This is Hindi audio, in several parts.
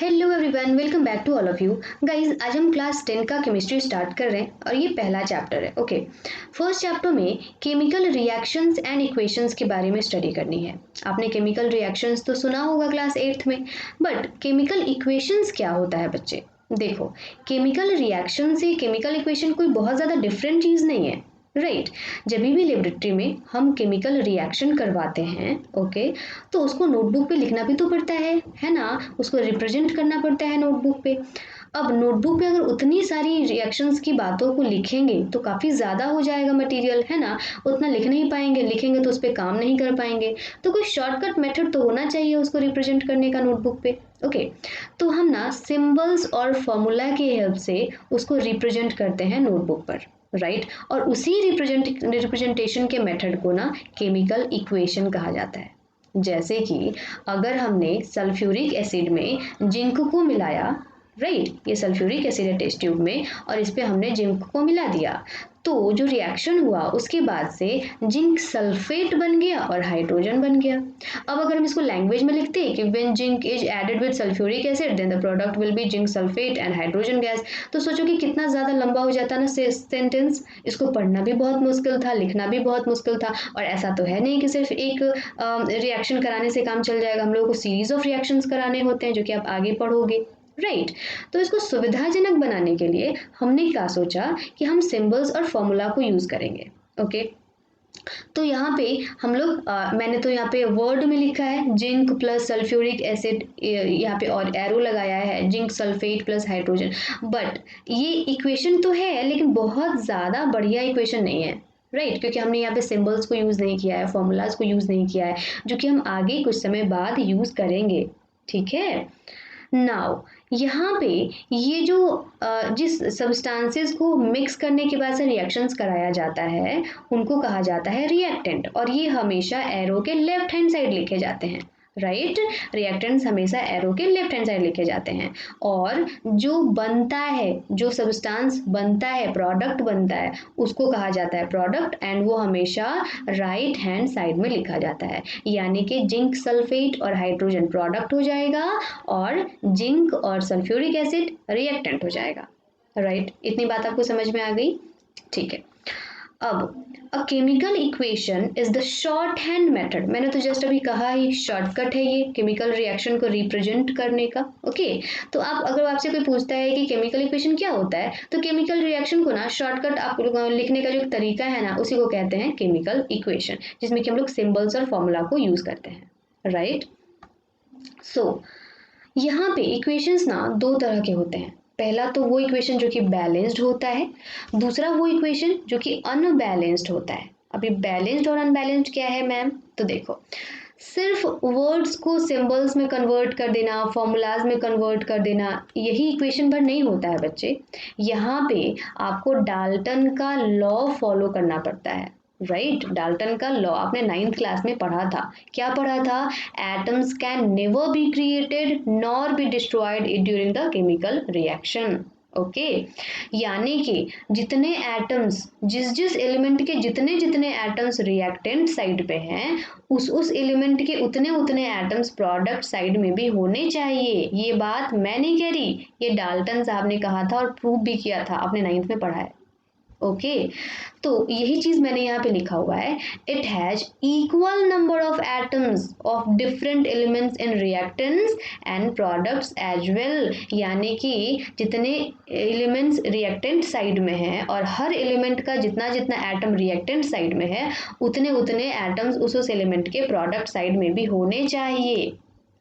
Hello everyone, welcome back to all of you guys. आज हम क्लास 10 का केमिस्ट्री स्टार्ट कर रहे हैं और ये पहला चैप्टर है। ओके, फर्स्ट चैप्टर में केमिकल रिएक्शंस एंड इक्वेशंस के बारे में स्टडी करनी है। आपने केमिकल रिएक्शंस तो सुना होगा क्लास 8th में, बट केमिकल इक्वेशंस क्या होता है बच्चे? देखो, केमिकल रिएक्शन से केमिकल इक्वेशन कोई बहुत ज़्यादा डिफरेंट चीज़ नहीं है, राइट। जब भी लेबोरेटरी में हम केमिकल रिएक्शन करवाते हैं, ओके, तो उसको नोटबुक पे लिखना भी तो पड़ता है ना, उसको रिप्रेजेंट करना पड़ता है नोटबुक पे। अब नोटबुक पे अगर उतनी सारी रिएक्शंस की बातों को लिखेंगे तो काफ़ी ज़्यादा हो जाएगा मटेरियल, है ना। उतना लिख नहीं पाएंगे, लिखेंगे तो उस पर काम नहीं कर पाएंगे। तो कोई शॉर्टकट मेथड तो होना चाहिए उसको रिप्रेजेंट करने का नोटबुक पे। ओके, तो हम ना सिंबल्स और फॉर्मूला की हेल्प से उसको रिप्रेजेंट करते हैं नोटबुक पर, राइट। और उसी रिप्रेजेंटेशन के मेथड को ना केमिकल इक्वेशन कहा जाता है। जैसे कि अगर हमने सल्फ्यूरिक एसिड में जिंक को मिलाया, राइट, ये सल्फ्यूरिक एसिड है टेस्ट ट्यूब में और इस पे हमने जिंक को मिला दिया, तो जो रिएक्शन हुआ उसके बाद से जिंक सल्फेट बन गया और हाइड्रोजन बन गया। अब अगर हम इसको लैंग्वेज में लिखते हैं कि when zinc is added with sulphuric acid then the product will be zinc sulphate and hydrogen gas, तो सोचो कि कितना ज़्यादा लंबा हो जाता ना सेंटेंस। इसको पढ़ना भी बहुत मुश्किल था, लिखना भी बहुत मुश्किल था। और ऐसा तो है नहीं कि सिर्फ एक रिएक्शन कराने से काम चल जाएगा, हम लोगों को सीरीज ऑफ रिएक्शंस कराने होते हैं जो कि आप आगे पढ़ोगे, राइट। तो इसको सुविधाजनक बनाने के लिए हमने क्या सोचा कि हम सिंबल्स और फॉर्मूला को यूज करेंगे। ओके, तो यहाँ पे हम लोग मैंने तो यहाँ पे वर्ड में लिखा है जिंक प्लस सल्फ्यूरिक एसिड, यहाँ पे और एरो लगाया है zinc sulphate plus hydrogen. But ये इक्वेशन तो है लेकिन बहुत ज़्यादा बढ़िया इक्वेशन नहीं है, राइट, क्योंकि हमने यहाँ पे सिंबल्स को यूज़ नहीं किया है, फॉर्मूलाज को यूज़ नहीं किया है, जो कि हम आगे कुछ समय बाद यूज़ करेंगे, ठीक है। नाउ यहाँ पे ये जो जिस सब्सटेंसेस को मिक्स करने के बाद से रिएक्शंस कराया जाता है उनको कहा जाता है रिएक्टेंट, और ये हमेशा एरो के लेफ्ट हैंड साइड लिखे जाते हैं, राइट। रिएक्टेंट्स हमेशा एरो के लेफ्ट हैंड साइड लिखे जाते हैं। और जो बनता है, जो सब्सटेंस बनता है, प्रोडक्ट बनता है, उसको कहा जाता है प्रोडक्ट, एंड वो हमेशा राइट हैंड साइड में लिखा जाता है। यानी कि जिंक सल्फेट और हाइड्रोजन प्रोडक्ट हो जाएगा और जिंक और सल्फ्यूरिक एसिड रिएक्टेंट हो जाएगा, राइट। इतनी बात आपको समझ में आ गई? ठीक है। अब a chemical equation is the short hand method, मैंने तो जस्ट अभी कहा ही शॉर्टकट है ये केमिकल रिएक्शन को रिप्रेजेंट करने का। ओके, तो आप अगर आपसे कोई पूछता है कि केमिकल इक्वेशन क्या होता है, तो केमिकल रिएक्शन को ना शॉर्टकट आप लिखने का जो तरीका है ना उसी को कहते हैं केमिकल इक्वेशन, जिसमें कि हम लोग सिंबल्स और फॉर्मूला को यूज करते हैं, राइट। सो यहाँ पे इक्वेशंस ना दो तरह के होते हैं। पहला तो वो इक्वेशन जो कि बैलेंस्ड होता है, दूसरा वो इक्वेशन जो कि अनबैलेंस्ड होता है। अभी बैलेंस्ड और अनबैलेंस्ड क्या है मैम? तो देखो, सिर्फ वर्ड्स को सिंबल्स में कन्वर्ट कर देना, फॉर्मूलाज में कन्वर्ट कर देना, यही इक्वेशन भर नहीं होता है बच्चे। यहाँ पे आपको डाल्टन का लॉ फॉलो करना पड़ता है, राइट। डाल्टन का लॉ आपने 9th क्लास में पढ़ा था। क्या पढ़ा था? Atoms can never be created nor be destroyed during the chemical reaction. Okay, यानी कि जितने एटम्स, जिस जिस एलिमेंट के जितने जितने एटम्स रिएक्टेंट साइड पे हैं, उस एलिमेंट के उतने उतने एटम्स प्रोडक्ट साइड में भी होने चाहिए। ये बात मैं नहीं कह रही, ये डाल्टन साहब ने कहा था और प्रूव भी किया था, आपने 9th में पढ़ा है। ओके, तो यही चीज मैंने यहाँ पे लिखा हुआ है, it has equal number of atoms of different elements in reactants and products as well, यानी कि जितने एलिमेंट्स रिएक्टेंट साइड में हैं और हर एलिमेंट का जितना जितना एटम रिएक्टेंट साइड में है उतने उतने एटम्स उस एलिमेंट के प्रोडक्ट साइड में भी होने चाहिए।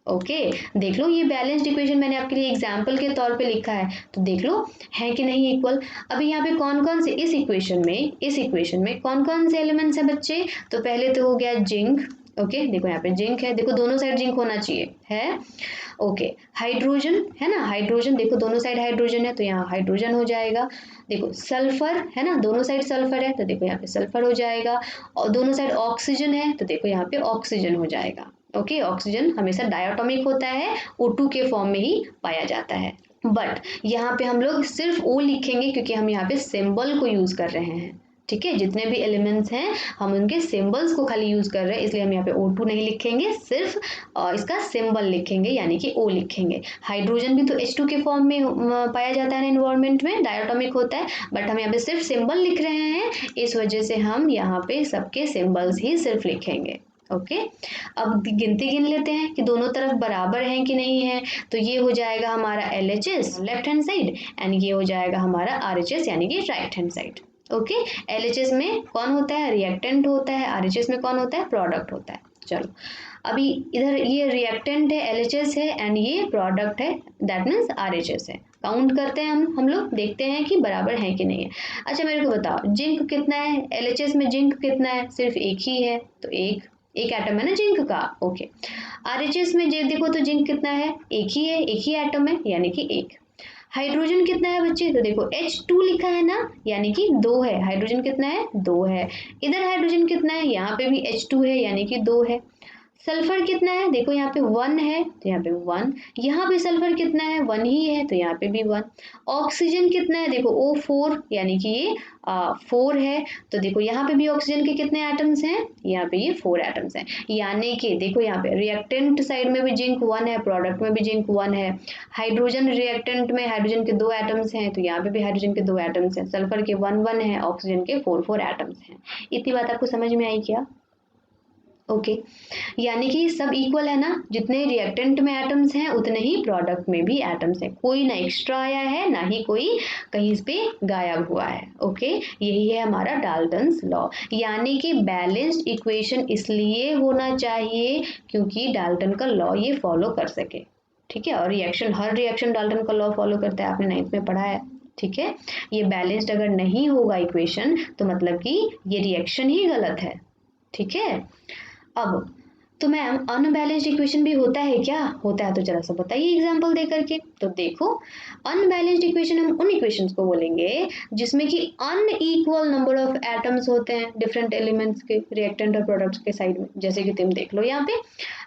ओके, देख लो ये बैलेंस्ड इक्वेशन मैंने आपके लिए एग्जाम्पल के तौर पे लिखा है, तो देख लो है कि नहीं इक्वल। अभी यहाँ पे कौन कौन से इस इक्वेशन में कौन कौन से एलिमेंट्स हैं बच्चे? तो पहले तो हो गया जिंक। ओके, देखो यहाँ पे जिंक है, देखो दोनों साइड जिंक होना चाहिए, है। ओके, हाइड्रोजन है ना, हाइड्रोजन देखो दोनों साइड हाइड्रोजन है तो यहाँ हाइड्रोजन हो जाएगा। देखो सल्फर है ना, दोनों साइड सल्फर है तो देखो यहाँ पे सल्फर हो जाएगा। और दोनों साइड ऑक्सीजन है तो देखो यहाँ पे ऑक्सीजन हो जाएगा। ओके, ऑक्सीजन हमेशा डायटोमिक होता है, O2 के फॉर्म में ही पाया जाता है। बट यहाँ पे हम लोग सिर्फ O लिखेंगे क्योंकि हम यहाँ पे सिंबल को यूज कर रहे हैं, ठीक है, जितने भी एलिमेंट्स हैं हम उनके सिंबल्स को खाली यूज कर रहे हैं, इसलिए हम यहाँ पे O2 नहीं लिखेंगे, सिर्फ इसका सिंबल लिखेंगे यानी कि O लिखेंगे। हाइड्रोजन भी तो H2 के फॉर्म में पाया जाता है एनवायरनमेंट में, डायटोमिक होता है, बट हम यहाँ पे सिर्फ सिंबल लिख रहे हैं, इस वजह से हम यहाँ पे सबके सिंबल्स ही सिर्फ लिखेंगे। ओके अब गिनती गिन लेते हैं कि दोनों तरफ बराबर हैं कि नहीं है। तो ये हो जाएगा हमारा LHS left hand side and ये हो जाएगा हमारा RHS यानी कि right hand side. Okay LHS में कौन होता है, रिएक्टेंट होता है, RHS में कौन होता है, प्रोडक्ट होता है। चलो अभी इधर ये रिएक्टेंट है LHS है एंड ये प्रोडक्ट है दैट मीन्स RHS है। काउंट करते हैं हम लोग देखते हैं कि बराबर है कि नहीं है। अच्छा मेरे को बताओ जिंक कितना है, LHS में जिंक कितना है, सिर्फ एक ही है, तो एक एटम है ना जिंक का। ओके RHS में देखो तो जिंक कितना है, एक ही एटम है यानी कि एक। हाइड्रोजन कितना है बच्चे, तो देखो H2 लिखा है ना यानी कि 2 है, हाइड्रोजन कितना है 2 है। इधर हाइड्रोजन कितना है, यहाँ पे भी H2 है यानी कि 2 है। सल्फर कितना है, देखो यहाँ पे 1 है तो यहाँ पे 1, यहाँ पे सल्फर कितना है 1 ही है तो यहाँ पे भी 1। ऑक्सीजन कितना है, देखो O4 यानी कि ये 4 है, तो देखो यहाँ पे भी ऑक्सीजन के कितने एटम्स हैं, यहाँ पे ये 4 एटम्स हैं। यानी कि देखो यहाँ पे रिएक्टेंट साइड में भी जिंक 1 है, प्रोडक्ट में भी जिंक 1 है। हाइड्रोजन रिएक्टेंट में हाइड्रोजन के 2 एटम्स हैं तो यहाँ पे भी हाइड्रोजन के 2 एटम्स हैं। सल्फर के 1 है, ऑक्सीजन के 4 एटम्स हैं। इतनी बात आपको समझ में आई क्या? ओके यानी कि सब इक्वल है ना, जितने रिएक्टेंट में एटम्स हैं उतने ही प्रोडक्ट में भी एटम्स हैं, कोई ना एक्स्ट्रा आया है ना ही कोई कहीं पे गायब हुआ है। ओके यही है हमारा डाल्टन्स लॉ, यानी कि बैलेंस्ड इक्वेशन इसलिए होना चाहिए क्योंकि डाल्टन का लॉ ये फॉलो कर सके। ठीक है, और हर रिएक्शन डाल्टन का लॉ फॉलो करता है, आपने 9th में पढ़ा है। ठीक है, ये बैलेंस्ड अगर नहीं होगा इक्वेशन तो मतलब कि ये रिएक्शन ही गलत है। ठीक है, अब तो मैम अनबैलेंस्ड इक्वेशन भी होता है क्या, होता है तो जरा सा बताइए एग्जांपल दे करके। तो देखो अनबैलेंस्ड इक्वेशन हम उन इक्वेशंस को बोलेंगे जिसमें कि अनइक्वल नंबर ऑफ एटम्स होते हैं डिफरेंट एलिमेंट्स के रिएक्टेंट और प्रोडक्ट्स के साइड में। जैसे कि तुम देख लो यहाँ पे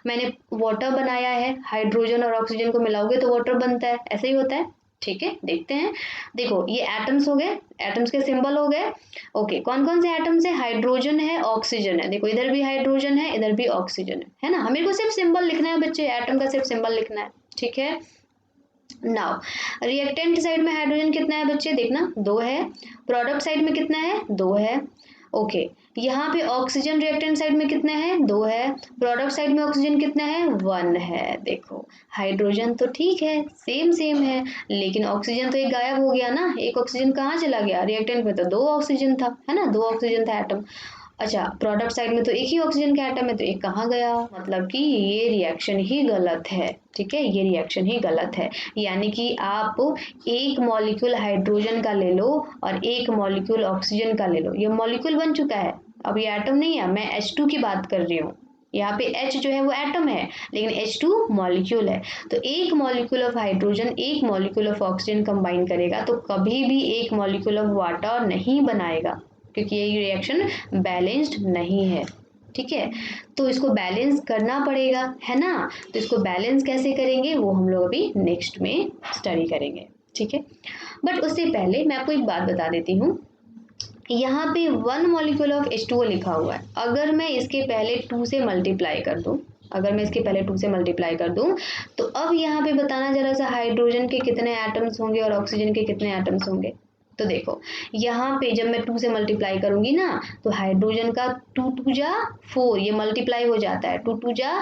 मैंने वाटर बनाया है, हाइड्रोजन और ऑक्सीजन को मिलाओगे तो वाटर बनता है, ऐसे ही होता है। ठीक है, देखते हैं, देखो ये एटम्स हो गए, एटम्स के सिंबल हो गए। ओके कौन कौन से एटम्स है, हाइड्रोजन है, ऑक्सीजन है, देखो इधर भी हाइड्रोजन है इधर भी ऑक्सीजन है ना। हमें को सिर्फ सिंबल लिखना है बच्चे, एटम का सिर्फ सिंबल लिखना है। ठीक है, नाउ रिएक्टेंट साइड में हाइड्रोजन कितना है बच्चे, देखना 2 है, प्रोडक्ट साइड में कितना है 2 है। ओके यहाँ पे ऑक्सीजन रिएक्टेंट साइड में कितना है 2 है, प्रोडक्ट साइड में ऑक्सीजन कितना है 1 है। देखो हाइड्रोजन तो ठीक है सेम है, लेकिन ऑक्सीजन तो एक गायब हो गया ना, एक ऑक्सीजन कहाँ चला गया, रिएक्टेंट में तो 2 ऑक्सीजन था है ना, 2 ऑक्सीजन था एटम। अच्छा प्रोडक्ट साइड में तो एक ही ऑक्सीजन का एटम है तो एक कहाँ गया, मतलब कि ये रिएक्शन ही गलत है। ठीक है, ये रिएक्शन ही गलत है, यानी कि आप एक मॉलिक्यूल हाइड्रोजन का ले लो और एक मॉलिक्यूल ऑक्सीजन का ले लो, ये मॉलिक्यूल बन चुका है, अब ये एटम नहीं है। मैं H2 की बात कर रही हूँ, यहाँ पे H जो है वो एटम है लेकिन H2 मॉलिक्यूल है। तो एक मॉलिक्यूल ऑफ हाइड्रोजन एक मॉलिक्यूल ऑफ ऑक्सीजन कंबाइन करेगा तो कभी भी एक मॉलिक्यूल ऑफ वाटर नहीं बनाएगा क्योंकि ये रिएक्शन बैलेंस्ड नहीं है। ठीक है, तो इसको बैलेंस करना पड़ेगा है ना, तो इसको बैलेंस कैसे करेंगे वो हम लोग अभी नेक्स्ट में स्टडी करेंगे। ठीक है, बट उससे पहले मैं आपको एक बात बता देती हूँ, यहाँ पे 1 मॉलिक्यूल ऑफ H2O लिखा हुआ है, अगर मैं इसके पहले 2 से मल्टीप्लाई कर दूँ, अगर मैं इसके पहले 2 से मल्टीप्लाई कर दूं तो अब यहाँ पे बताना जरा सा हाइड्रोजन के कितने एटम्स होंगे और ऑक्सीजन के कितने एटम्स होंगे। तो देखो यहाँ पे जब मैं 2 से मल्टीप्लाई करूंगी ना तो हाइड्रोजन का 2 2 जा 4 ये मल्टीप्लाई हो जाता है, 2 2 जा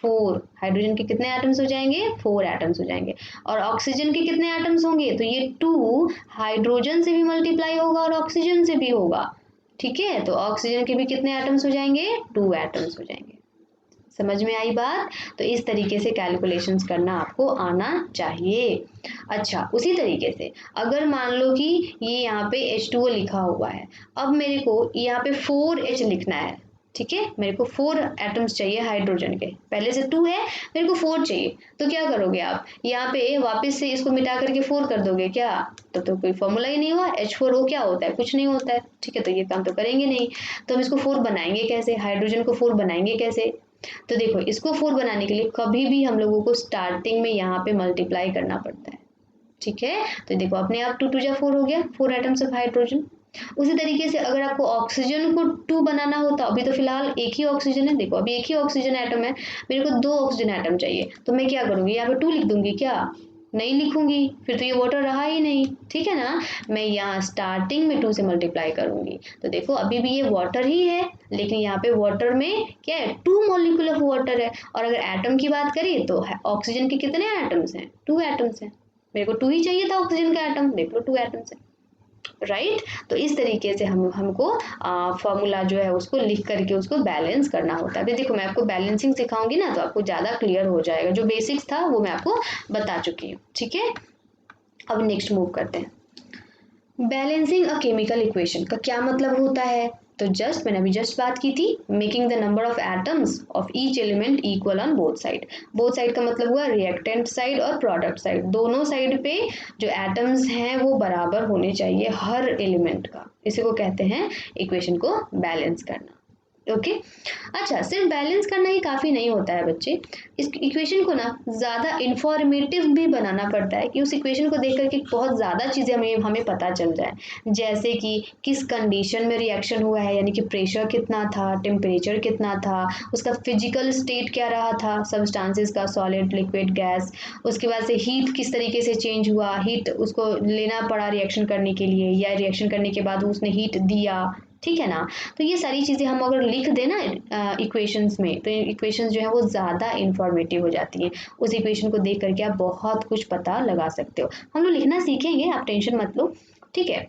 4, हाइड्रोजन के कितने एटम्स हो जाएंगे 4 एटम्स हो जाएंगे। और ऑक्सीजन के कितने एटम्स होंगे, तो ये 2 हाइड्रोजन से भी मल्टीप्लाई होगा और ऑक्सीजन से भी होगा। ठीक है, तो ऑक्सीजन के भी कितने एटम्स हो जाएंगे 2 एटम्स हो जाएंगे। समझ में आई बात, तो इस तरीके से कैलकुलेशंस करना आपको आना चाहिए। अच्छा उसी तरीके से अगर मान लो कि ये यहाँ पे H2O लिखा हुआ है, अब मेरे को यहाँ पे 4H लिखना है। ठीक है, मेरे को 4 एटम्स चाहिए हाइड्रोजन के, पहले से 2 है मेरे को 4 चाहिए, तो क्या करोगे आप यहाँ पे वापस से इसको मिटा करके 4 कर दोगे क्या, तो कोई फॉर्मूला ही नहीं हुआ, H4O क्या होता है, कुछ नहीं होता है। ठीक है, तो ये काम तो करेंगे नहीं, तो हम इसको 4 बनाएंगे कैसे, हाइड्रोजन को 4 बनाएंगे कैसे। तो देखो इसको 4 बनाने के लिए कभी भी हम लोगों को स्टार्टिंग में यहाँ पे मल्टीप्लाई करना पड़ता है। ठीक है, तो देखो अपने आप 2 2 जा 4 हो गया, 4 एटम्स ऑफ हाइड्रोजन। उसी तरीके से अगर आपको ऑक्सीजन को 2 बनाना होता, अभी तो फिलहाल एक ही ऑक्सीजन है, देखो अभी एक ही ऑक्सीजन एटम है, मेरे को 2 ऑक्सीजन एटम चाहिए, तो मैं क्या करूँगी, यहाँ पे 2 लिख दूंगी क्या, नहीं लिखूंगी, फिर तो ये वाटर रहा ही नहीं, ठीक है ना। मैं यहाँ स्टार्टिंग में 2 से मल्टीप्लाई करूंगी, तो देखो अभी भी ये वाटर ही है, लेकिन यहाँ पे वाटर में क्या है, 2 मॉलिक्यूल ऑफ वाटर है। और अगर एटम की बात करें तो ऑक्सीजन के कितने एटम्स हैं, 2 एटम्स हैं, मेरे को 2 ही चाहिए था ऑक्सीजन का एटम, देख लो 2 एटम्स है, राइट। तो इस तरीके से हमको फॉर्मूला जो है उसको लिख करके उसको बैलेंस करना होता है। अभी देखो मैं आपको बैलेंसिंग सिखाऊंगी ना, तो आपको ज़्यादा क्लियर हो जाएगा, जो बेसिक्स था वो मैं आपको बता चुकी हूँ, ठीक है। अब नेक्स्ट मूव करते हैं। बैलेंसिंग अ केमिकल इक्वेशन का क्या मतलब होता है, तो मैंने अभी बात की थी, making the number of atoms of each element equal on both side. Both side का मतलब हुआ रिएक्टेंट साइड और प्रोडक्ट साइड, दोनों साइड पे जो एटम्स हैं वो बराबर होने चाहिए हर एलिमेंट का, इसी को कहते हैं इक्वेशन को बैलेंस करना। ओके अच्छा, सिर्फ बैलेंस करना ही काफ़ी नहीं होता है बच्चे, इस इक्वेशन को ना ज़्यादा इंफॉर्मेटिव भी बनाना पड़ता है, कि उस इक्वेशन को देख करके बहुत ज़्यादा चीज़ें हमें पता चल जाए, जैसे कि किस कंडीशन में रिएक्शन हुआ है, यानी कि प्रेशर कितना था, टेम्परेचर कितना था, उसका फिजिकल स्टेट क्या रहा था, सब्सटेंसेस का, सॉलिड, लिक्विड, गैस, उसके बाद से हीट किस तरीके से चेंज हुआ, हीट उसको लेना पड़ा रिएक्शन करने के लिए, या रिएक्शन करने के बाद उसने हीट दिया, ठीक है ना। तो ये सारी चीज़ें हम अगर लिख दें ना इक्वेशंस में, तो इक्वेशंस जो है वो ज़्यादा इंफॉर्मेटिव हो जाती हैं, उस इक्वेशन को देख करके आप बहुत कुछ पता लगा सकते हो। हम लोग लिखना सीखेंगे, आप टेंशन मत लो, ठीक है।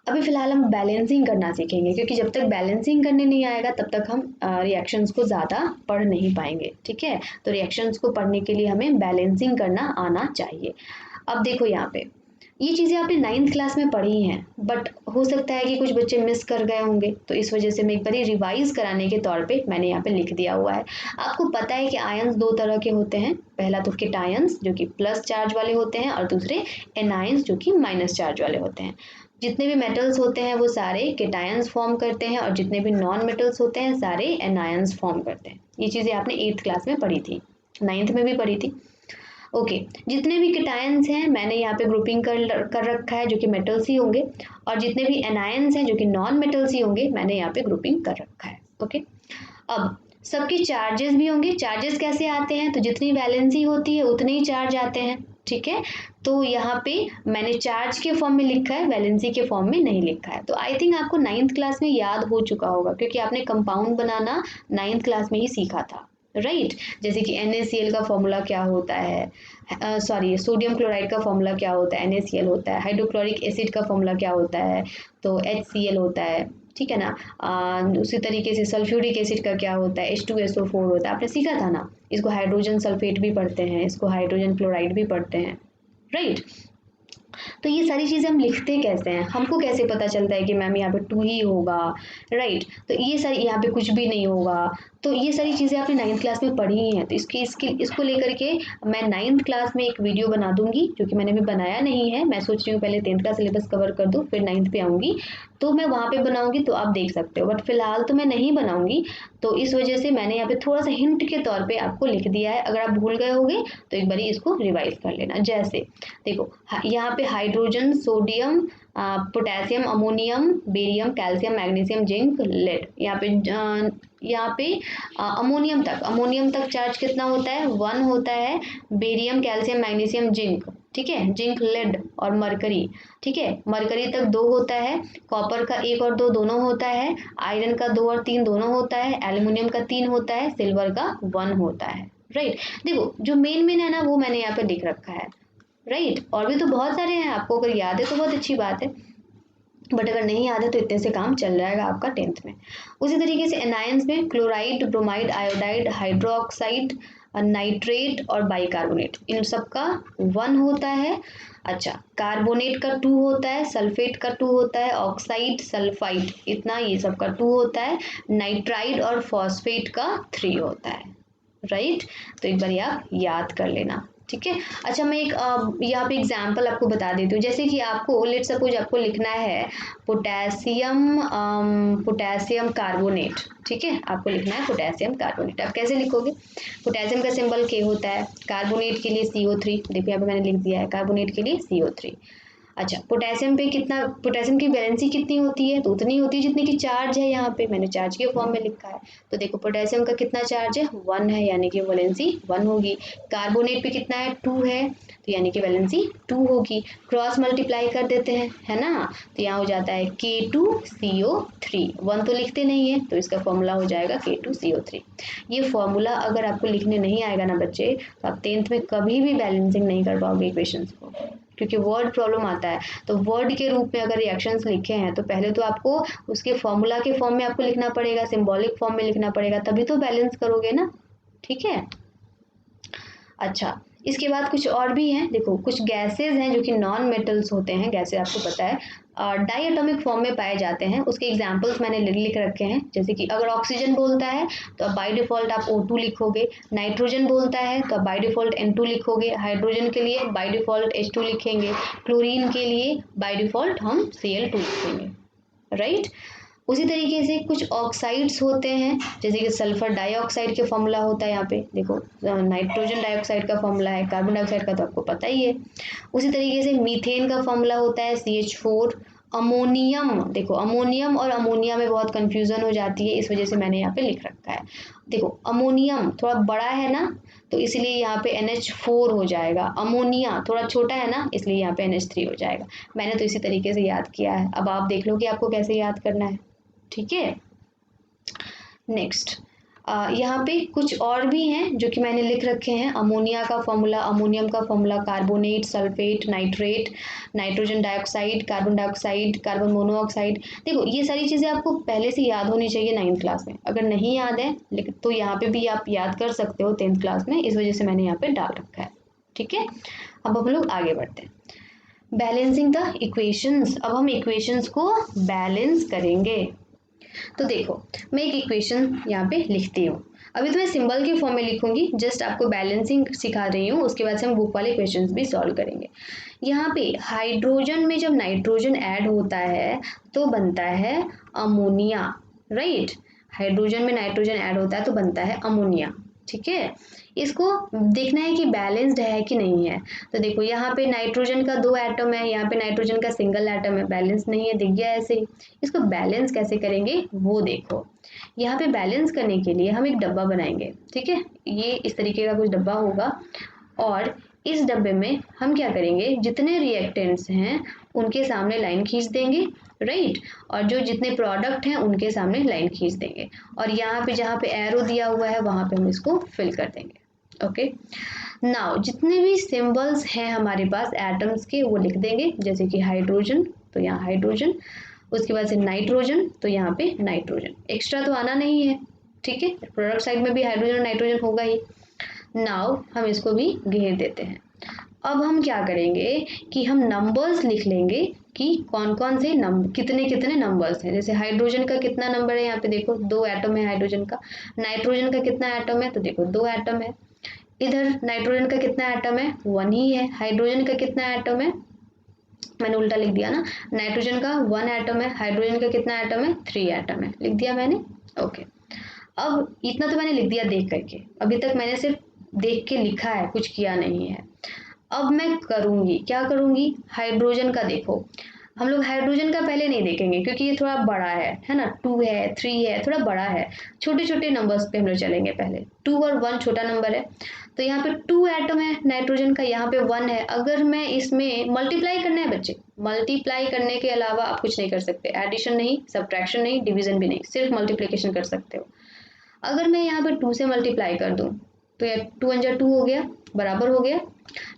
अभी फ़िलहाल हम बैलेंसिंग करना सीखेंगे, क्योंकि जब तक बैलेंसिंग करने नहीं आएगा तब तक हम रिएक्शंस को ज़्यादा पढ़ नहीं पाएंगे, ठीक है। तो रिएक्शंस को पढ़ने के लिए हमें बैलेंसिंग करना आना चाहिए। अब देखो यहाँ पे ये चीज़ें आपने 9th क्लास में पढ़ी हैं, बट हो सकता है कि कुछ बच्चे मिस कर गए होंगे, तो इस वजह से मैं एक बार रिवाइज कराने के तौर पे मैंने यहाँ पे लिख दिया हुआ है। आपको पता है कि आयंस 2 तरह के होते हैं, पहला तो केटायंस जो कि प्लस चार्ज वाले होते हैं, और दूसरे एनायंस जो कि माइनस चार्ज वाले होते हैं। जितने भी मेटल्स होते हैं वो सारे केटायंस फॉर्म करते हैं, और जितने भी नॉन मेटल्स होते हैं सारे एनायंस फॉर्म करते हैं। ये चीज़ें आपने 8th क्लास में पढ़ी थी, 9th में भी पढ़ी थी। ओके जितने भी केटायंस हैं मैंने यहाँ पे ग्रुपिंग कर रखा है, जो कि मेटल्स ही होंगे, और जितने भी एनायंस हैं जो कि नॉन मेटल्स ही होंगे, मैंने यहाँ पे ग्रुपिंग कर रखा है। ओके अब सबके चार्जेस भी होंगे। चार्जेस कैसे आते हैं, तो जितनी वैलेंसी होती है उतने ही चार्ज आते हैं, ठीक है। तो यहाँ पे मैंने चार्ज के फॉर्म में लिखा है, वैलेंसी के फॉर्म में नहीं लिखा है। तो आई थिंक आपको 9th क्लास में याद हो चुका होगा, क्योंकि आपने कंपाउंड बनाना 9th क्लास में ही सीखा था, राइट। जैसे कि NaCl का फॉर्मूला क्या होता है, सॉरी सोडियम क्लोराइड का फॉर्मूला क्या होता है, NaCl होता है। हाइड्रोक्लोरिक एसिड का फॉर्मूला क्या होता है, तो HCl होता है, ठीक है ना। उसी तरीके से सल्फ्यूरिक एसिड का क्या होता है, H2SO4 होता है, आपने सीखा था ना। इसको हाइड्रोजन सल्फेट भी पढ़ते हैं, इसको हाइड्रोजन क्लोराइड भी पढ़ते हैं, राइट। तो ये सारी चीज़ें हम लिखते कैसे हैं, हमको कैसे पता चलता है कि मैम यहाँ पे 2 ही होगा, राइट। तो ये सारी यहाँ पे कुछ भी नहीं होगा, तो ये सारी चीज़ें आपने 9th क्लास में पढ़ी ही हैं। तो इसको लेकर के मैं 9th क्लास में एक वीडियो बना दूंगी, जो कि मैंने अभी बनाया नहीं है। मैं सोच रही हूँ पहले 10th का सिलेबस कवर कर दूँ, फिर 9th पे आऊँगी, तो मैं वहाँ पे बनाऊँगी, तो आप देख सकते हो। बट फिलहाल तो मैं नहीं बनाऊँगी, तो इस वजह से मैंने यहाँ पे थोड़ा सा हिंट के तौर पर आपको लिख दिया है। अगर आप भूल गए होंगे तो एक बार इसको रिवाइज कर लेना। जैसे देखो यहाँ पे hydrogen, sodium, potassium, ammonium, barium, calcium, magnesium, zinc, lead. यहाँ पे अमोनियम तक चार्ज कितना होता है, 1 होता है। बेरियम, कैल्शियम, मैग्नीशियम, जिंक, ठीक है, जिंक, लेड और मरकरी, ठीक है, मरकरी तक 2 होता है। कॉपर का 1 और 2 दोनों होता है। आयरन का 2 और 3 दोनों होता है। एल्युमिनियम का 3 होता है। सिल्वर का 1 होता है, राइट। देखो जो मेन है ना वो मैंने यहाँ पे लिख रखा है, राइट। और भी तो बहुत सारे हैं, आपको अगर याद है तो बहुत अच्छी बात है, बट अगर नहीं याद है तो इतने से काम चल जाएगा आपका 10th में। उसी तरीके से एनायंस में chloride, bromide, iodide, hydroxide, nitrate और बाइकार्बोनेट, इन सब का 1 होता है। अच्छा कार्बोनेट का 2 होता है, सल्फेट का 2 होता है, ऑक्साइड, सल्फाइड, इतना ये सब का 2 होता है। नाइट्राइड और फॉस्फेट का 3 होता है, राइट। तो एक बार आप याद कर लेना, ठीक है। अच्छा मैं एक यहाँ पे एग्जाम्पल आपको बता देती हूँ। जैसे कि आपको लेट सपोज आपको लिखना है पोटेशियम कार्बोनेट, ठीक है, आपको लिखना है पोटेशियम कार्बोनेट। आप कैसे लिखोगे, पोटेशियम का सिंबल K होता है, कार्बोनेट के लिए CO3, देखिए यहाँ पे मैंने लिख दिया है कार्बोनेट के लिए CO3। अच्छा, पोटेशियम पे कितना, पोटेशियम की वैलेंसी कितनी होती है, तो उतनी होती है जितनी की चार्ज है, यहाँ पे मैंने चार्ज के फॉर्म में लिखा है। तो देखो पोटेशियम का कितना चार्ज है, 1 है, यानी कि वैलेंसी 1 होगी। कार्बोनेट पे कितना है, 2 है, तो यानी कि वैलेंसी 2 होगी। क्रॉस मल्टीप्लाई कर देते हैं, है ना, तो यहाँ हो जाता है K2CO3। 1 तो लिखते नहीं है, तो इसका फॉर्मूला हो जाएगा K2CO3। ये फॉर्मूला अगर आपको लिखने नहीं आएगा ना बच्चे, तो आप 10th में कभी भी बैलेंसिंग नहीं कर पाओगे इक्वेशंस को, क्योंकि वर्ड प्रॉब्लम आता है। तो वर्ड के रूप में अगर रिएक्शंस लिखे हैं तो पहले तो आपको उसके फॉर्मूला के फॉर्म में आपको लिखना पड़ेगा, सिंबॉलिक फॉर्म में लिखना पड़ेगा, तभी तो बैलेंस करोगे ना, ठीक है। अच्छा, इसके बाद कुछ और भी हैं, देखो कुछ गैसेज हैं जो कि नॉन मेटल्स होते हैं, गैसेज आपको पता है डाई एटॉमिक फॉर्म में पाए जाते हैं, उसके एग्जांपल्स मैंने लिख रखे हैं। जैसे कि अगर ऑक्सीजन बोलता है तो अब बाय डिफॉल्ट आप O2 लिखोगे, नाइट्रोजन बोलता है तो अब बाय डिफॉल्ट N2 लिखोगे, हाइड्रोजन के लिए बाय डिफॉल्ट H2 लिखेंगे, क्लोरीन के लिए बाय डिफॉल्ट हम Cl2 लिखेंगे, राइट। उसी तरीके से कुछ ऑक्साइड्स होते हैं, जैसे कि सल्फर डाइऑक्साइड के फॉर्मूला होता है, यहाँ पे देखो नाइट्रोजन डाइऑक्साइड का फॉर्मूला है, कार्बन डाइऑक्साइड का तो आपको पता ही है। उसी तरीके से मीथेन का फॉर्मूला होता है CH4। अमोनियम, देखो अमोनियम और अमोनिया में बहुत कंफ्यूजन हो जाती है, इस वजह से मैंने यहाँ पे लिख रखा है। देखो अमोनियम थोड़ा बड़ा है ना, तो इसलिए यहाँ पे NH4 हो जाएगा। अमोनिया थोड़ा छोटा है ना, इसलिए यहाँ पे NH3 हो जाएगा। मैंने तो इसी तरीके से याद किया है, अब आप देख लो कि आपको कैसे याद करना है, ठीक है। नेक्स्ट यहाँ पे कुछ और भी हैं जो कि मैंने लिख रखे हैं। अमोनिया का फॉर्मूला, अमोनियम का formula, carbonate, sulphate, nitrate, nitrogen dioxide, carbon dioxide, carbon monoxide. देखो ये सारी चीज़ें आपको पहले से याद होनी चाहिए 9th क्लास में, अगर नहीं याद है लेकिन तो यहाँ पे भी आप याद कर सकते हो 10th क्लास में, इस वजह से मैंने यहाँ पे डाल रखा है, ठीक है। अब हम लोग आगे बढ़ते हैं, बैलेंसिंग द इक्वेशंस। अब हम इक्वेशंस को बैलेंस करेंगे। तो देखो मैं एक इक्वेशन यहाँ पे लिखती हूँ, अभी तो मैं सिंबल के फॉर्म में लिखूंगी, जस्ट आपको बैलेंसिंग सिखा रही हूँ, उसके बाद से हम बुक वाले क्वेश्चंस भी सॉल्व करेंगे। यहाँ पे हाइड्रोजन में जब नाइट्रोजन ऐड होता है तो बनता है अमोनिया, राइट। हाइड्रोजन में नाइट्रोजन ऐड होता है तो बनता है अमोनिया, ठीक है। इसको देखना है कि बैलेंस्ड है कि नहीं है। तो देखो यहाँ पे नाइट्रोजन का 2 एटम है, यहाँ पे नाइट्रोजन का सिंगल एटम है, बैलेंस नहीं है, दिख गया ऐसे ही। इसको बैलेंस कैसे करेंगे वो देखो। यहाँ पे बैलेंस करने के लिए हम एक डब्बा बनाएंगे, ठीक है। ये इस तरीके का कुछ डब्बा होगा, और इस डब्बे में हम क्या करेंगे, जितने रिएक्टेंट्स हैं उनके सामने लाइन खींच देंगे, राइट। और जो जितने प्रोडक्ट हैं उनके सामने लाइन खींच देंगे, और यहाँ पे जहाँ पे एरो दिया हुआ है वहाँ पे हम इसको फिल कर देंगे, ओके। नाउ जितने भी सिंबल्स हैं हमारे पास एटम्स के वो लिख देंगे, जैसे कि हाइड्रोजन तो यहाँ हाइड्रोजन, उसके बाद से नाइट्रोजन तो यहाँ पे नाइट्रोजन, एक्स्ट्रा तो आना नहीं है, ठीक है। प्रोडक्ट साइड में भी हाइड्रोजन और नाइट्रोजन होगा ही। नाउ हम इसको भी घेर देते हैं। अब हम क्या करेंगे कि हम नंबर्स लिख लेंगे कि कौन कौन से कितने कितने नंबर्स हैं। जैसे हाइड्रोजन का कितना नंबर है, यहाँ पे देखो 2 एटम है हाइड्रोजन का। नाइट्रोजन का कितना एटम है, तो देखो 2 एटम है। इधर नाइट्रोजन का कितना एटम है, 1 ही है। हाइड्रोजन का कितना एटम है, मैंने उल्टा लिख दिया ना, नाइट्रोजन का 1 एटम है, हाइड्रोजन का कितना एटम है, 3 एटम है, लिख दिया मैंने, ओके। अब इतना तो मैंने लिख दिया देख करके, अभी तक मैंने सिर्फ देख के लिखा है, कुछ किया नहीं है। अब मैं करूँगी, क्या करूँगी, हाइड्रोजन का देखो, हम लोग हाइड्रोजन का पहले नहीं देखेंगे क्योंकि ये थोड़ा बड़ा है ना, 2 है 3 है, थोड़ा बड़ा है। छोटे छोटे नंबर्स पे हम लोग चलेंगे पहले। 2 और 1 छोटा नंबर है, तो यहाँ पे 2 एटम है नाइट्रोजन का, यहाँ पे 1 है। अगर मैं इसमें मल्टीप्लाई करना है बच्चे, मल्टीप्लाई करने के अलावा आप कुछ नहीं कर सकते, एडिशन नहीं, सब्ट्रैक्शन नहीं, डिवीजन भी नहीं, सिर्फ मल्टीप्लिकेशन कर सकते हो। अगर मैं यहाँ पे 2 से मल्टीप्लाई कर दूँ तो ये 2 × 2 हो गया, बराबर हो गया।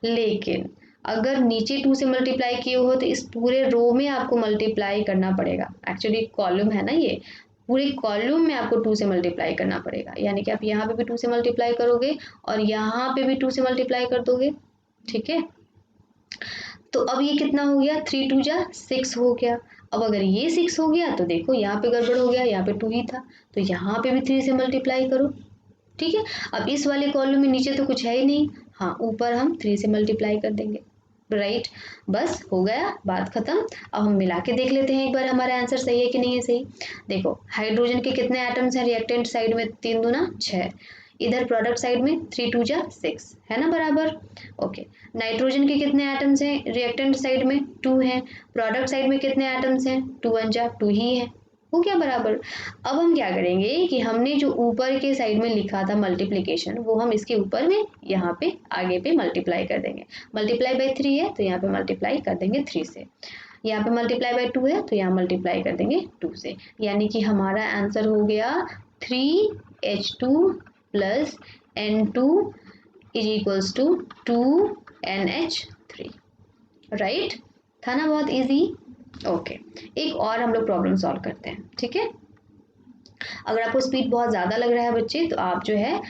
लेकिन अगर नीचे 2 से मल्टीप्लाई किए हो तो इस पूरे रो में आपको मल्टीप्लाई करना पड़ेगा। एक्चुअली कॉलम है ना ये, पूरे कॉलम में आपको 2 से मल्टीप्लाई करना पड़ेगा, यानी कि आप यहाँ पे भी 2 से मल्टीप्लाई करोगे और यहाँ पे भी 2 से मल्टीप्लाई कर दोगे, ठीक है। तो अब ये कितना हो गया, 3 × 2 = 6 हो गया। अब अगर ये 6 हो गया तो देखो यहाँ पे गड़बड़ हो गया, यहाँ पे 2 ही था, तो यहाँ पे भी 3 से मल्टीप्लाई करो, ठीक है। अब इस वाले कॉलम में नीचे तो कुछ है ही नहीं, हाँ ऊपर हम 3 से मल्टीप्लाई कर देंगे, राइट। बस हो गया, बात खत्म। अब हम मिला के देख लेते हैं एक बार हमारा आंसर सही है कि नहीं है सही। देखो हाइड्रोजन के कितने एटम्स हैं रिएक्टेंट साइड में, 3 × 2 = 6। इधर प्रोडक्ट साइड में 3 2 जा 6 है ना बराबर। ओके, नाइट्रोजन के कितने एटम्स हैं रिएक्टेंट साइड में 2 हैं, प्रोडक्ट साइड में कितने एटम्स हैं 2 1 जा 2 ही है, हो गया बराबर। अब हम क्या करेंगे कि हमने जो ऊपर के साइड में लिखा था मल्टीप्लिकेशन वो हम इसके ऊपर में यहाँ पे आगे पे मल्टीप्लाई कर देंगे। मल्टीप्लाई बाई 3 है तो यहाँ पे मल्टीप्लाई कर देंगे 3 से, यहाँ पे मल्टीप्लाई बाई 2 है तो यहाँ मल्टीप्लाई कर देंगे 2 से, यानी कि हमारा आंसर हो गया 3H2 plus N2 is equals to 2NH3, right. था ना बहुत इजी। ओके, एक और हम लोग प्रॉब्लम सॉल्व करते हैं, ठीक है। अगर आपको स्पीड बहुत ज़्यादा लग रहा है बच्चे तो आप जो है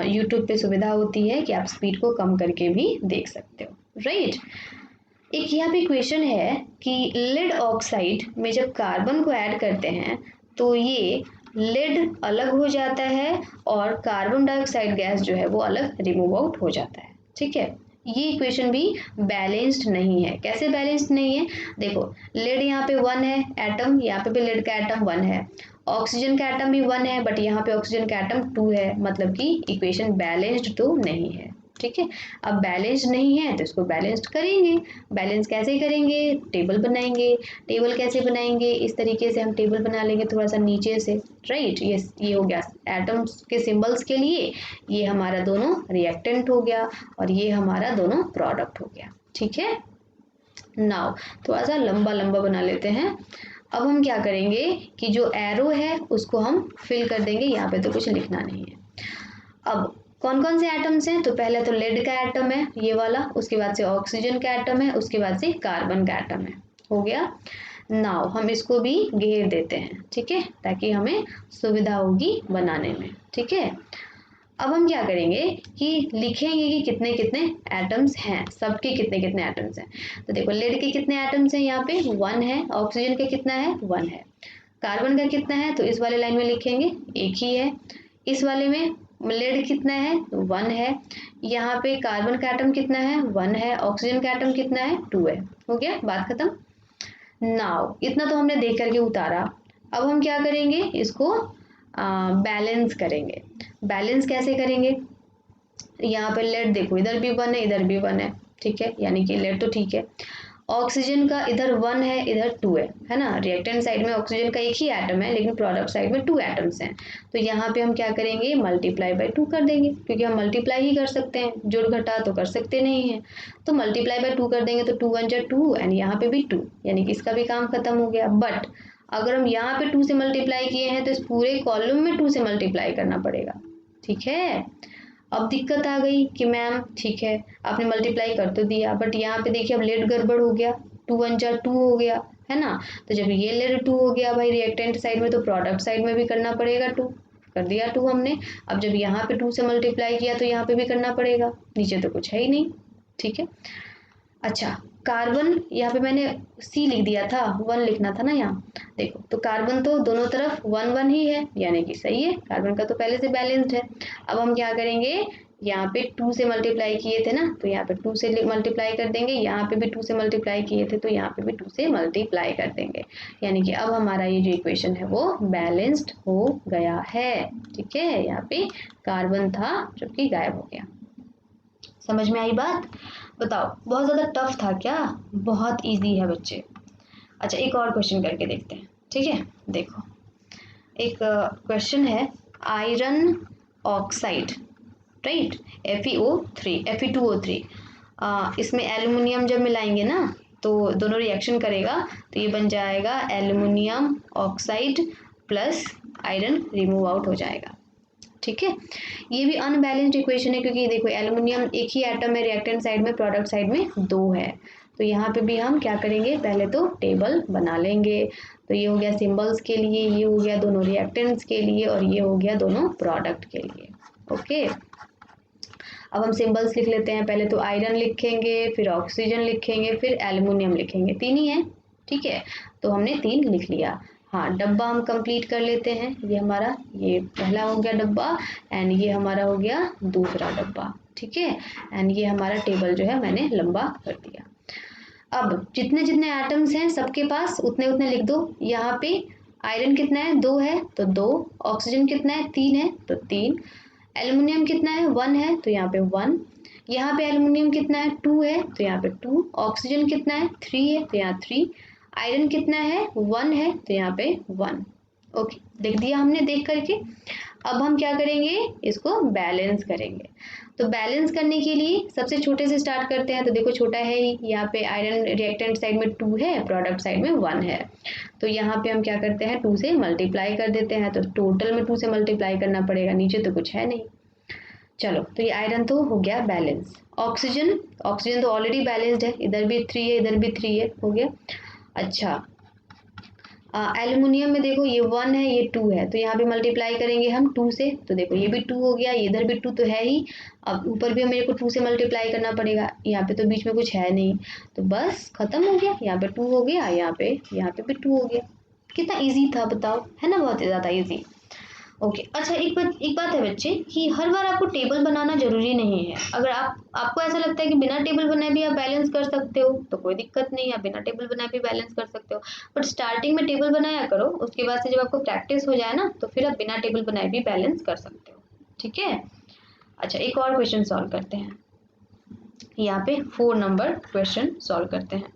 यूट्यूब पे सुविधा होती है कि आप स्पीड को कम करके भी देख सकते हो, राइट। एक यहाँ पे क्वेश्चन है कि लेड ऑक्साइड में जब कार्बन को ऐड करते हैं तो ये लेड अलग हो जाता है और कार्बन डाइऑक्साइड गैस जो है वो अलग रिमूव आउट हो जाता है, ठीक है। ये इक्वेशन भी बैलेंस्ड नहीं है। कैसे बैलेंस्ड नहीं है, देखो लेड यहाँ पे 1 है एटम, यहाँ पे भी लेड का एटम 1 है, ऑक्सीजन का एटम भी 1 है बट यहाँ पे ऑक्सीजन का एटम 2 है, मतलब कि इक्वेशन बैलेंस्ड तो नहीं है, ठीक है। अब बैलेंस्ड नहीं है तो इसको बैलेंस्ड करेंगे। बैलेंस कैसे करेंगे, टेबल बनाएंगे। टेबल कैसे बनाएंगे, इस तरीके से हम टेबल बना लेंगे थोड़ा सा नीचे से, राइट। ये हो गया एटम्स के सिंबल्स के लिए, ये हमारा दोनों रिएक्टेंट हो गया और ये हमारा दोनों प्रोडक्ट हो गया, ठीक है। नाउ थोड़ा सा लंबा लंबा बना लेते हैं। अब हम क्या करेंगे कि जो एरो है उसको हम फिल कर देंगे, यहाँ पे तो कुछ लिखना नहीं है। अब कौन कौन से एटम्स हैं, तो पहले तो लेड का एटम है ये वाला, उसके बाद से ऑक्सीजन का एटम है, उसके बाद से कार्बन का एटम है, हो गया। नाउ हम इसको भी घेर देते हैं, ठीक है, ताकि हमें सुविधा होगी बनाने में, ठीक है। अब हम क्या करेंगे कि लिखेंगे कि कितने कितने एटम्स हैं, सबके कितने कितने एटम्स हैं। तो देखो लेड के कितने एटम्स हैं, यहाँ पे 1 है, ऑक्सीजन का कितना है 1 है, कार्बन का कितना है तो इस वाले लाइन में लिखेंगे 1 ही है, इस वाले में लेड कितना है 1 है, यहाँ पे कार्बन का एटम कितना है 1 है, ऑक्सीजन का एटम कितना है 2 है, हो गया बात खत्म। नाउ इतना तो हमने देख करके उतारा, अब हम क्या करेंगे इसको बैलेंस करेंगे। बैलेंस कैसे करेंगे, यहाँ पे लेड देखो इधर भी 1 है इधर भी 1 है, ठीक है, यानी कि लेड तो ठीक है। ऑक्सीजन का इधर 1 है इधर 2 है ना, रिएक्टेंट साइड में ऑक्सीजन का एक ही एटम है लेकिन प्रोडक्ट साइड में 2 एटम्स हैं, तो यहाँ पे हम क्या करेंगे मल्टीप्लाई बाय 2 कर देंगे, क्योंकि हम मल्टीप्लाई ही कर सकते हैं, जोड़ घटा तो कर सकते नहीं हैं, तो मल्टीप्लाई बाय 2 कर देंगे तो 2 1 जा 2 एंड यहाँ पे भी 2, यानी कि इसका भी काम खत्म हो गया। बट अगर हम यहाँ पे 2 से मल्टीप्लाई किए हैं तो इस पूरे कॉलम में 2 से मल्टीप्लाई करना पड़ेगा, ठीक है। अब दिक्कत आ गई कि मैम ठीक है आपने मल्टीप्लाई कर तो दिया बट यहाँ पे देखिए अब लेड गड़बड़ हो गया, 2 1 जा 2 हो गया है ना, तो जब ये लेड 2 हो गया भाई रिएक्टेंट साइड में तो प्रोडक्ट साइड में भी करना पड़ेगा 2, कर दिया 2 हमने। अब जब यहाँ पे 2 से मल्टीप्लाई किया तो यहाँ पे भी करना पड़ेगा, नीचे तो कुछ है ही नहीं, ठीक है। अच्छा कार्बन यहाँ पे मैंने C लिख दिया था, 1 लिखना था ना यहाँ, देखो तो कार्बन तो दोनों तरफ 1 1 ही है, यानी कि सही है, कार्बन का तो पहले से बैलेंस्ड है। अब हम क्या करेंगे यहाँ पे 2 से मल्टीप्लाई किए थे ना तो यहाँ पे 2 से मल्टीप्लाई कर देंगे, यहाँ पे भी 2 से मल्टीप्लाई किए थे तो यहाँ पे भी 2 से मल्टीप्लाई कर देंगे, यानी कि अब हमारा ये जो इक्वेशन है वो बैलेंस्ड हो गया है, ठीक है। यहाँ पे कार्बन था जो कि गायब हो गया। समझ में आई बात, बताओ बहुत ज़्यादा टफ था क्या, बहुत इजी है बच्चे। अच्छा एक और क्वेश्चन करके देखते हैं, ठीक है। देखो एक क्वेश्चन है आयरन ऑक्साइड, राइट, Fe2O3 इसमें एल्युमिनियम जब मिलाएंगे ना तो दोनों रिएक्शन करेगा तो ये बन जाएगा aluminium oxide plus iron remove out हो जाएगा, ठीक है। ये भी अनबैलेंस्ड इक्वेशन है क्योंकि देखो एल्युमिनियम एक ही एटम है रिएक्टेंट साइड में, प्रोडक्ट साइड में 2 है, तो यहाँ पे भी हम क्या करेंगे पहले तो टेबल बना लेंगे। तो ये हो गया सिंबल्स के लिए, ये हो गया दोनों रिएक्टेंट्स के लिए और ये हो गया दोनों प्रोडक्ट के लिए, ओके। अब हम सिंबल्स लिख लेते हैं, पहले तो आयरन लिखेंगे फिर ऑक्सीजन लिखेंगे फिर एल्युमिनियम लिखेंगे, 3 ही है, ठीक है, तो हमने 3 लिख लिया। हाँ डब्बा हम कंप्लीट कर लेते हैं, ये हमारा ये पहला हो गया डब्बा एंड ये हमारा हो गया दूसरा डब्बा, ठीक है, एंड ये हमारा टेबल जो है मैंने लंबा कर दिया। अब जितने जितने एटम्स हैं सबके पास उतने उतने लिख दो, यहाँ पे आयरन कितना है 2 है तो 2, ऑक्सीजन कितना है 3 है तो 3, एल्युमिनियम कितना है 1 है तो यहाँ पे 1, यहाँ पे एल्युमिनियम कितना है 2 है तो यहाँ पे 2, ऑक्सीजन कितना है 3 है तो यहाँ 3, आयरन कितना है 1 है तो यहाँ पे 1। ओके, देख दिया हमने देख करके। अब हम क्या करेंगे, इसको बैलेंस करेंगे। तो बैलेंस करने के लिए सबसे छोटे से स्टार्ट करते हैं। तो देखो छोटा है ही, यहाँ पे आयरन रिएक्टेंट साइड में 2 है, प्रोडक्ट साइड में 1 है, तो यहाँ पे हम क्या करते हैं 2 से मल्टीप्लाई कर देते हैं। तो टोटल में 2 से मल्टीप्लाई करना पड़ेगा, नीचे तो कुछ है नहीं। चलो, तो ये आयरन तो हो गया बैलेंस। ऑक्सीजन, ऑक्सीजन तो ऑलरेडी बैलेंस्ड है, इधर भी 3 है इधर भी 3 है, हो गया। अच्छा, एल्युमिनियम में देखो ये 1 है ये 2 है, तो यहाँ पे मल्टीप्लाई करेंगे हम 2 से, तो देखो ये भी 2 हो गया, इधर भी 2 तो है ही, अब ऊपर भी मेरे को 2 से मल्टीप्लाई करना पड़ेगा, यहाँ पे तो बीच में कुछ है नहीं, तो बस खत्म हो गया, यहाँ पे 2 हो गया, यहाँ पे भी 2 हो गया। कितना इजी था बताओ, है ना, बहुत ज़्यादा इजी। ओके, अच्छा एक बात है बच्चे कि हर बार आपको टेबल बनाना जरूरी नहीं है। अगर आपको ऐसा लगता है कि बिना टेबल बनाए भी आप बैलेंस कर सकते हो तो कोई दिक्कत नहीं है, आप बिना टेबल बनाए भी बैलेंस कर सकते हो, बट स्टार्टिंग में टेबल बनाया करो, उसके बाद से जब आपको प्रैक्टिस हो जाए ना तो फिर आप बिना टेबल बनाए भी बैलेंस कर सकते हो, ठीक है। अच्छा, एक और क्वेश्चन सॉल्व करते हैं, यहाँ पे 4 नंबर क्वेश्चन सॉल्व करते हैं।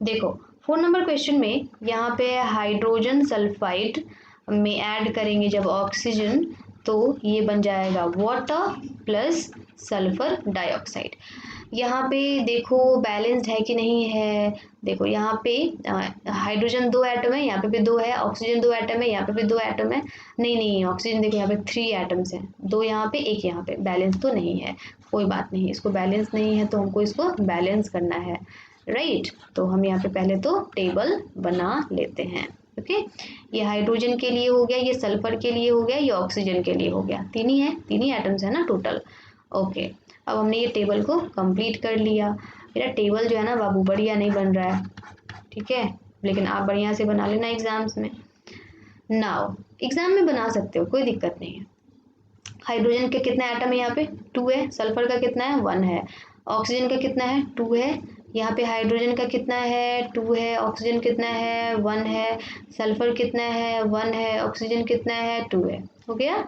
देखो 4 नंबर क्वेश्चन में यहाँ पे हाइड्रोजन सल्फाइड में ऐड करेंगे जब ऑक्सीजन, तो ये बन जाएगा वाटर प्लस सल्फर डाइऑक्साइड। यहाँ पे देखो बैलेंस्ड है कि नहीं है, देखो यहाँ पे हाइड्रोजन 2 एटम है, यहाँ पे भी 2 है, ऑक्सीजन 2 एटम है, यहाँ पे भी 2 एटम है, नहीं ऑक्सीजन देखो यहाँ पे 3 एटम्स हैं, 2 यहाँ पे 1 यहाँ पे, बैलेंस तो नहीं है, कोई बात नहीं, इसको बैलेंस नहीं है तो हमको इसको बैलेंस करना है, राइट। तो हम यहाँ पे पहले तो टेबल बना लेते हैं। ओके, ये हाइड्रोजन के लिए हो गया, ये सल्फर के लिए हो गया, ये ऑक्सीजन के लिए हो गया, तीन ही एटम्स है ना टोटल। ओके, अब हमने ये टेबल को कंप्लीट कर लिया। मेरा टेबल जो है ना बाबू बढ़िया नहीं बन रहा है, ठीक है, लेकिन आप बढ़िया से बना लेना एग्जाम्स में। नाउ एग्जाम में बना सकते हो, कोई दिक्कत नहीं है। हाइड्रोजन के कितना एटम है यहाँ पे 2 है, सल्फर का कितना है 1 है, ऑक्सीजन का कितना है 2 है, यहाँ पे हाइड्रोजन का कितना है 2 है, ऑक्सीजन कितना है 1 है, सल्फर कितना है 1 है, ऑक्सीजन कितना है 2 है, हो गया।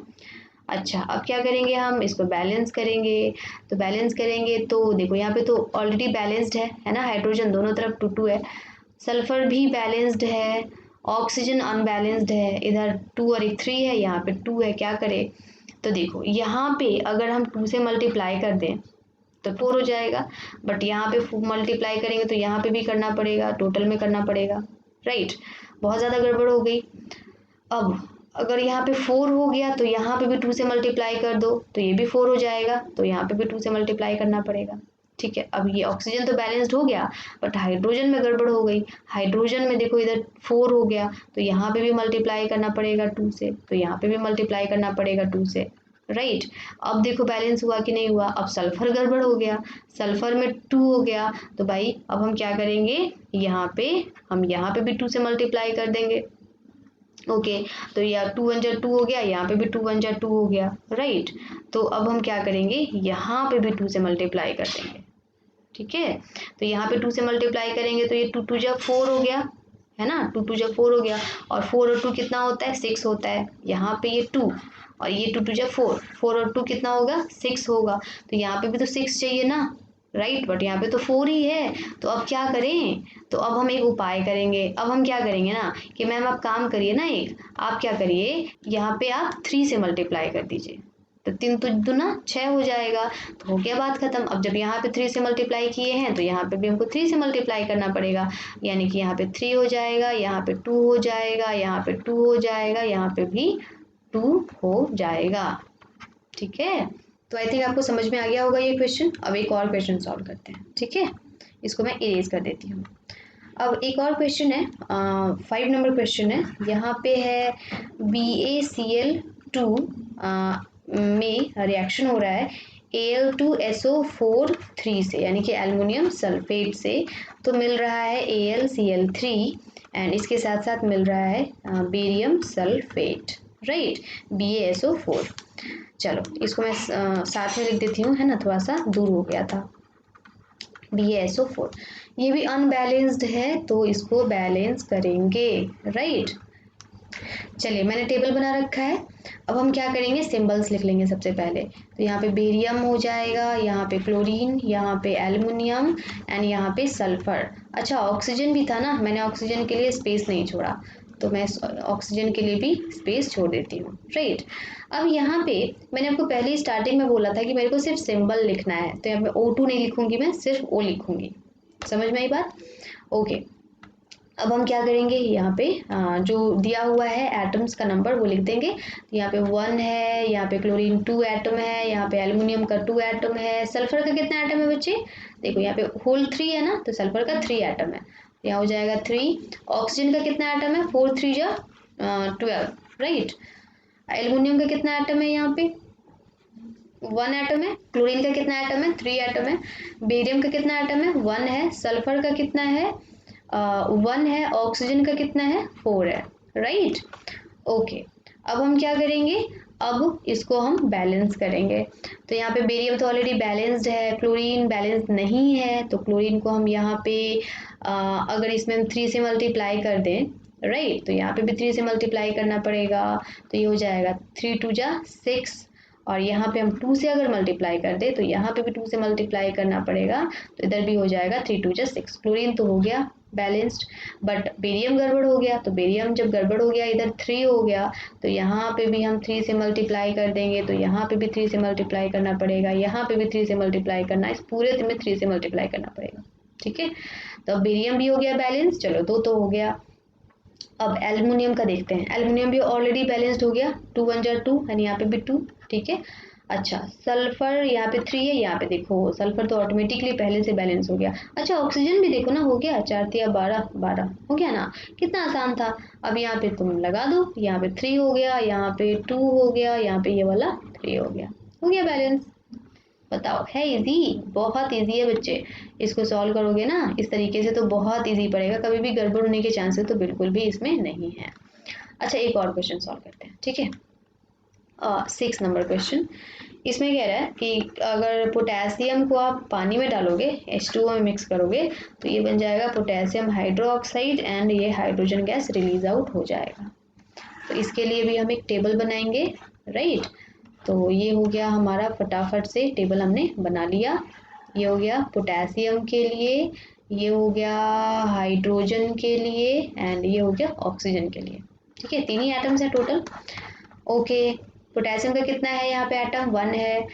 अच्छा, अब क्या करेंगे हम इसको बैलेंस करेंगे। तो बैलेंस करेंगे तो देखो यहाँ पे तो ऑलरेडी बैलेंस्ड है ना, हाइड्रोजन दोनों तरफ 2 है, सल्फर भी बैलेंस्ड है, ऑक्सीजन अनबैलेंस्ड है, इधर 2 और एक 3 है, यहाँ पे 2 है, क्या करें। तो देखो यहाँ पे अगर हम 2 से मल्टीप्लाई कर दें तो 4 हो जाएगा, बट यहाँ पे मल्टीप्लाई करेंगे तो यहाँ पे भी करना पड़ेगा, टोटल में करना पड़ेगा, राइट। बहुत ज़्यादा गड़बड़ हो गई। अब अगर यहाँ पे 4 हो गया तो यहाँ पे भी 2 से मल्टीप्लाई कर दो तो ये भी 4 हो जाएगा, तो यहाँ पे भी 2 से मल्टीप्लाई करना पड़ेगा, ठीक है। अब ये ऑक्सीजन तो बैलेंस्ड हो गया, बट हाइड्रोजन में गड़बड़ हो गई। हाइड्रोजन में देखो इधर 4 हो गया तो यहाँ पे भी मल्टीप्लाई करना पड़ेगा 2 से, तो यहाँ पे भी मल्टीप्लाई करना पड़ेगा 2 से, राइट। अब देखो बैलेंस हुआ कि नहीं हुआ। अब सल्फर गड़बड़ हो गया, सल्फर में 2 हो गया, तो भाई अब हम क्या करेंगे, हम यहाँ पे भी 2 से मल्टीप्लाई कर देंगे। ओके, तो यह 2 1 जा 2 हो गया, यहाँ पे भी 2 1 जा 2 हो गया, राइट। तो अब हम क्या करेंगे, यहाँ पे भी 2 से मल्टीप्लाई कर देंगे, ठीक है। तो यहाँ पे 2 से मल्टीप्लाई करेंगे तो ये 2 2 जा 4 हो गया, है ना, 2 2 जा 4 हो गया, और 4 और 2 कितना होता है 6 होता है। यहाँ पे ये 2 और ये 2 2 जा 4, 4 और 2 कितना होगा 6 होगा, तो यहाँ पे भी तो 6 चाहिए ना, राइट, बट यहाँ पे तो 4 ही है। तो अब क्या करें, तो अब हम एक उपाय करेंगे। अब हम क्या करेंगे ना कि मैम आप काम करिए ना, एक आप क्या करिए, यहाँ पे आप 3 से मल्टीप्लाई कर दीजिए, तो 3 तो दूना 6 हो जाएगा, तो हो गया बात खत्म। अब जब यहाँ पे 3 से मल्टीप्लाई किए हैं तो यहाँ पे भी हमको 3 से मल्टीप्लाई करना पड़ेगा, यानी कि यहाँ पे 3 हो जाएगा, यहाँ पे 2 हो जाएगा, यहाँ पे 2 हो जाएगा, यहाँ पे भी 2 हो जाएगा, ठीक है। तो आई थिंक आपको समझ में आ गया होगा ये क्वेश्चन। अब एक और क्वेश्चन सॉल्व करते हैं, ठीक है, इसको मैं इरेज कर देती हूँ। अब एक और क्वेश्चन है, 5 नंबर क्वेश्चन है, यहाँ पे है BaCl2 में रिएक्शन हो रहा है Al2SO4 से, यानी कि एल्युमिनियम सल्फेट से, तो मिल रहा है AlCl3 एंड इसके साथ साथ मिल रहा है बेरियम सल्फेट, राइट, BaSO4। चलो इसको मैं साथ में लिख देती हूँ, है ना, थोड़ा सा दूर हो गया था। BaSO4 ये भी अनबैलेंस्ड है तो इसको बैलेंस करेंगे, राइट। चलिए मैंने टेबल बना रखा है। अब हम क्या करेंगे, सिंबल्स लिख लेंगे सबसे पहले। तो यहाँ पे बेरियम हो जाएगा, यहाँ पे क्लोरीन, यहाँ पे एल्युमिनियम एंड यहाँ पे सल्फर। अच्छा ऑक्सीजन भी था ना, मैंने ऑक्सीजन के लिए स्पेस नहीं छोड़ा, तो मैं ऑक्सीजन के लिए भी स्पेस छोड़ देती हूँ, राइट। अब यहाँ पे मैंने आपको पहले ही स्टार्टिंग में बोला था कि मेरे को सिर्फ सिंबल लिखना है, तो यहाँ पे O2 नहीं लिखूंगी, मैं सिर्फ O लिखूंगी। समझ में आई बात? ओके। अब हम क्या करेंगे, यहाँ पे जो दिया हुआ है एटम्स का नंबर वो लिख देंगे। तो यहाँ पे 1 है, यहाँ पे क्लोरीन 2 एटम है, यहाँ पे एल्युमिनियम का 2 एटम है। सल्फर का कितना एटम है बच्चे? देखो यहाँ पे होल 3 है ना, तो सल्फर का 3 एटम है, यहाँ हो जाएगा 3। ऑक्सीजन का कितना एटम है? 4 3 जा 12, राइट। एल्युमिनियम का कितना एटम है? यहाँ पे 1 एटम है। क्लोरीन का कितना एटम है? 3 एटम है। बेरियम का कितना एटम है? 1 है। सल्फर का कितना है? 1 है। ऑक्सीजन का कितना है? 4 है, राइट। ओके, अब हम क्या करेंगे, अब इसको हम बैलेंस करेंगे। तो यहाँ पे बेरियम तो ऑलरेडी बैलेंस्ड है, क्लोरीन बैलेंस नहीं है, तो क्लोरीन को हम यहाँ पे अगर इसमें हम 3 से मल्टीप्लाई कर दें, राइट, तो यहाँ पे भी 3 से मल्टीप्लाई करना पड़ेगा। तो ये हो जाएगा 3 2 जा 6, और यहाँ पे हम 2 से अगर मल्टीप्लाई कर दे तो यहाँ पे भी 2 से मल्टीप्लाई करना पड़ेगा, तो इधर भी हो जाएगा 3 2 जा 6। क्लोरीन तो हो गया बैलेंस्ड, बट बेरियम गड़बड़ हो गया। तो बेरियम जब गड़बड़ हो गया, इधर 3 हो गया, तो यहाँ पे भी हम 3 से मल्टीप्लाई कर देंगे, तो यहाँ पे भी 3 से मल्टीप्लाई करना पड़ेगा, यहाँ पे भी 3 से मल्टीप्लाई करना, इस पूरे में 3 से मल्टीप्लाई करना पड़ेगा, ठीक है। तो अब बेरियम भी हो गया बैलेंस, चलो 2 तो हो गया। अब एल्युमिनियम का देखते हैं, एल्युमिनियम भी ऑलरेडी बैलेंस्ड हो गया, 2 1 जा 2 एंड यहाँ पे भी 2, ठीक है। अच्छा सल्फर यहाँ पे 3 है, यहाँ पे देखो सल्फर तो ऑटोमेटिकली पहले से बैलेंस हो गया। अच्छा ऑक्सीजन भी देखो ना, हो गया 4 3 12 12, हो गया ना, कितना आसान था। अब यहाँ पे तुम लगा दो, यहाँ पे 3 हो गया, यहाँ पे 2 हो गया, यहाँ पे ये वाला 3 हो गया बैलेंस। बताओ, है इजी, बहुत इजी है बच्चे। इसको सॉल्व करोगे ना इस तरीके से तो बहुत इजी पड़ेगा, कभी भी गड़बड़ होने के चांसेस तो बिल्कुल भी इसमें नहीं है। अच्छा एक और क्वेश्चन सॉल्व करते हैं, ठीक है। 6 नंबर क्वेश्चन, इसमें कह रहा है कि अगर पोटेशियम को आप पानी में डालोगे, H2O में मिक्स करोगे, तो ये बन जाएगा पोटेशियम हाइड्रोक्साइड एंड ये हाइड्रोजन गैस रिलीज आउट हो जाएगा। तो इसके लिए भी हम एक टेबल बनाएंगे, राइट। तो ये हो गया हमारा, फटाफट से टेबल हमने बना लिया। ये हो गया पोटेशियम के लिए, ये हो गया हाइड्रोजन के लिए एंड ये हो गया ऑक्सीजन के लिए, ठीक है। 3 ही एटम्स है टोटल। ओके, पोटेशियम का कितना है यहाँ पे एटम? 1 है।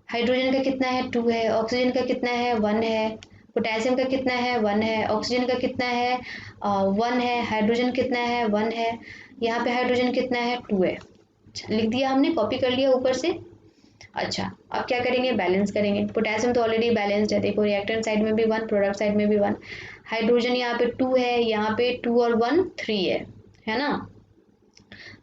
हाइड्रोजन का कितना है? 2 है। ऑक्सीजन का कितना है? 1 है। पोटेशियम का कितना है? 1 है। ऑक्सीजन का कितना है? 1 है। हाइड्रोजन कितना है? 1 है। यहाँ पे हाइड्रोजन कितना है? 2 है। लिख दिया हमने, कॉपी कर लिया ऊपर से। अच्छा अब क्या करेंगे, बैलेंस करेंगे। पोटेशियम तो ऑलरेडी बैलेंस्ड है, देखो रिएक्टेंट साइड में भी 1, प्रोडक्ट साइड में भी 1। हाइड्रोजन यहाँ पे 2 है, यहाँ पे 2 और 1 3 है ना।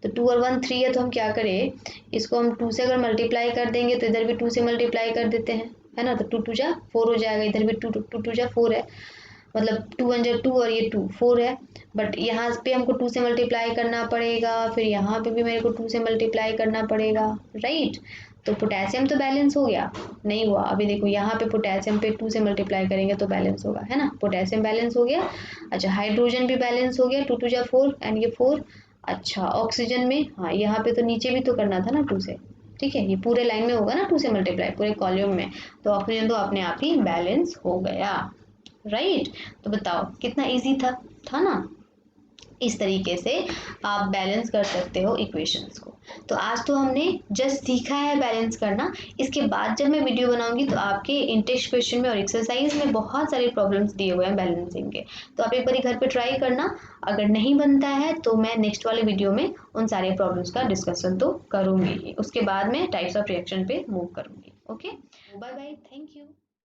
तो 2 और 1 3 है, तो हम क्या करें, इसको हम 2 से अगर मल्टीप्लाई कर देंगे तो इधर भी 2 से मल्टीप्लाई कर देते हैं, है ना। तो 2 2 जा 4 हो जाएगा, इधर भी 2 2 जा 4 है, मतलब 2 1 जा 2 और ये 2 4 है। बट यहाँ पे हमको 2 से मल्टीप्लाई करना पड़ेगा, फिर यहाँ पे भी मेरे को 2 से मल्टीप्लाई करना पड़ेगा, राइट। तो पोटेशियम तो बैलेंस हो गया, नहीं हुआ। अभी देखो यहाँ पे पोटेशियम पे 2 से मल्टीप्लाई करेंगे तो बैलेंस होगा, है ना। पोटेशियम बैलेंस हो गया। अच्छा हाइड्रोजन भी बैलेंस हो गया, 2 2 जा 4 एंड ये 4। अच्छा ऑक्सीजन में, हाँ यहाँ पे तो नीचे भी तो करना था ना 2 से, ठीक है। ये पूरे लाइन में होगा ना 2 से मल्टीप्लाई, पूरे कॉलम में, तो ऑक्सीजन तो अपने आप ही बैलेंस हो गया, राइट। तो बताओ कितना इजी था ना। इस तरीके से आप बैलेंस कर सकते हो इक्वेशंस को। तो आज तो हमने जस्ट सीखा है बैलेंस करना। इसके बाद जब मैं वीडियो बनाऊंगी तो आपके इंटेक्स क्वेश्चन में और एक्सरसाइज में बहुत सारे प्रॉब्लम्स दिए हुए हैं बैलेंसिंग के, तो आप एक बार घर पे ट्राई करना। अगर नहीं बनता है तो मैं नेक्स्ट वाले वीडियो में उन सारे प्रॉब्लम्स का डिस्कशन तो करूंगी, उसके बाद मैं टाइप्स ऑफ रिएक्शन पे मूव करूंगी। Okay, bye bye, thank you.